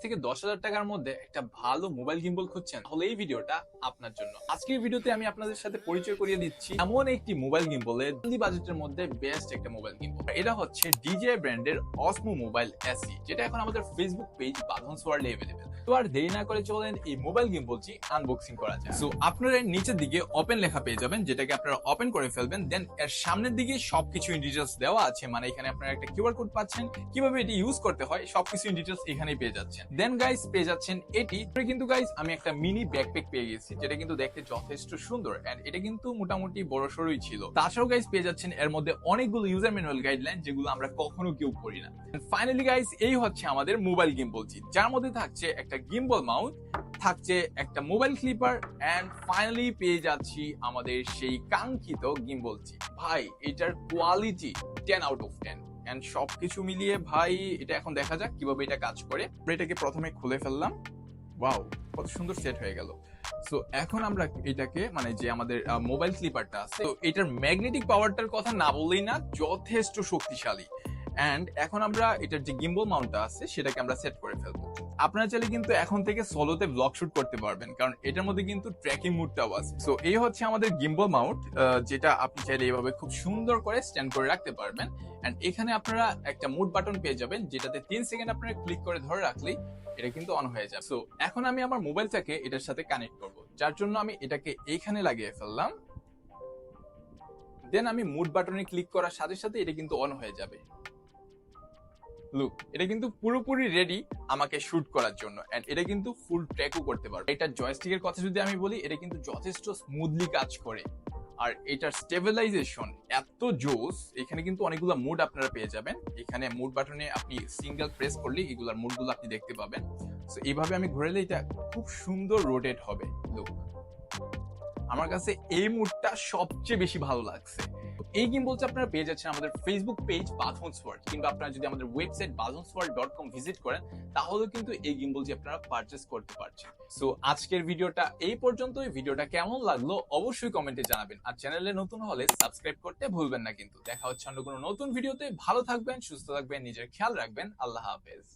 থেকে 10,000 টাকার মধ্যে একটা ভালো মোবাইল গিম্বল খুঁজছেন, তাহলে এই ভিডিওটা আপনার জন্য। আজকের ভিডিওতে আমি আপনাদের সাথে পরিচয় করিয়ে দিচ্ছি এমন একটি মোবাইল গিম্বলের বাজেটের মধ্যে বেস্ট একটা মোবাইল গিম্বল। এটা হচ্ছে DJI ব্র্যান্ডের অসমো মোবাইল SE, যেটা এখন আমাদের ফেসবুক পেজ বাঁধন ওয়ার্ল্ডে अवेलेबल। তো আর দেরি না করে চলেন এই মোবাইল গিম্বলটি আনবক্সিং করা যায়। সো আপনারা নিচের দিকে ওপেন লেখা পেয়ে যাবেন, যেটাকে আপনারা ওপেন করে ফেলবেন। দেন এর সামনের দিকে সবকিছু ইন ডিটেইলস দেওয়া আছে, মানে এখানে আপনারা একটা কিউআর কোড পাচ্ছেন, কিভাবে এটি ইউজ করতে হয় সবকিছু ইন ডিটেইলস এখানেই পেয়ে যাচ্ছেন। দেন গাইস পেয়ে যাচ্ছেন এটি কিন্তু গাইস আমি একটা মিনি ব্যাকপ্যাক পেয়ে গেছি, যেটা কিন্তু দেখতে যথেষ্ট সুন্দর এন্ড এটা কিন্তু মোটামুটি বড় সড়ই ছিল। তাছাড়াও গাইস পেয়ে যাচ্ছেন এর মধ্যে অনেকগুলো ইউজার ম্যানুয়াল গাইডলাইন, যেগুলো আমরা কখনো কেউ পড়ি না। ফাইনালি গাইস এই হচ্ছে আমাদের মোবাইল গিম্বলটি, যার মধ্যে থাকছে একটা গিম্বল মাউন্ট, থাকছে একটা মোবাইল ক্লিপার এন্ড ফাইনালি পেয়ে যাচ্ছি আমাদের সেই কাঙ্ক্ষিত গিম্বলটি। ভাই এটার কোয়ালিটি 10 আউট অফ 10 এন্ড সবকিছু মিলিয়ে ভাই এটা এখন দেখা যাক কিভাবে এটা কাজ করে। এটাকে প্রথমে খুলে ফেললাম, ওয়াও কত সুন্দর সেট হয়ে গেল। সো এখন আমরা এটাকে মানে যে আমাদের মোবাইল ক্লিপারটা আছে, তো এটার ম্যাগনেটিক পাওয়ারটার কথা না বললেই না, যথেষ্ট শক্তিশালী। এন্ড এখন আমরা এটার যে গিম্বল মাউন্টটা আছে সেটাকে আমরা সেট করে ফেলবো। আপনারা চাইলে কিন্তু এখন থেকে সোলোতে ব্লগ শুট করতে পারবেন, কারণ এটার মধ্যে কিন্তু ট্র্যাকিং মোডটাও আছে। সো এই হচ্ছে আমাদের গিম্বল মাউন্ট, যেটা আপনি চাইলে এইভাবে খুব সুন্দর করে স্ট্যান্ড করে রাখতে পারবেন। এন্ড এখানে আপনারা একটা মুড বাটন পেয়ে যাবেন, যেটাতে 3 সেকেন্ড আপনারা ক্লিক করে ধরে রাখলেই এটা কিন্তু অন হয়ে যাবে। সো এখন আমি আমার মোবাইলটাকে এটার সাথে কানেক্ট করব, যার জন্য আমি এটাকে এইখানে লাগিয়ে ফেললাম। দেন আমি মুড বাটনে ক্লিক করার সাথে সাথে এটা কিন্তু অন হয়ে যাবে। লুক, এটা কিন্তু পুরোপুরি রেডি আমাকে শুট করার জন্য এন্ড এটা কিন্তু ফুল ট্র্যাকও করতে পারবে। এটার জয়স্টিকের কথা যদি আমি বলি, এটা কিন্তু যথেষ্ট স্মুথলি কাজ করে। আর এটার স্টেবিলাইজেশন এত জোস, এখানে কিন্তু অনেকগুলো মুড আপনারা পেয়ে যাবেন। এখানে মুড বাটনে আপনি সিঙ্গেল প্রেস করলে এগুলার মুডগুলো আপনি দেখতে পাবেন। সো এইভাবে আমি ঘোরালে এটা খুব সুন্দর রোটেট হবে। লুক, আমার কাছে এই মুডটা সবচেয়ে বেশি ভালো লাগছে। এই গিম্বলটা আপনারা পেয়ে যাচ্ছেন আমাদের ফেসবুক পেজ বাঁধনস ওয়ার্ল্ড, কিংবা আপনারা যদি আমাদের ওয়েবসাইট bathonsworld.com ভিজিট করেন, তাহলে কিন্তু এই গিম্বলটি আপনারা পারচেজ করতে পারছেন। সো আজকের ভিডিওটা এই পর্যন্তই। ভিডিওটা কেমন লাগলো অবশ্যই কমেন্টে জানাবেন, আর চ্যানেলে নতুন হলে সাবস্ক্রাইব করতে ভুলবেন না কিন্তু। দেখা হচ্ছে অন্য কোনো নতুন ভিডিওতে। ভালো থাকবেন, সুস্থ থাকবেন, নিজের খেয়াল রাখবেন। আল্লাহ হাফেজ।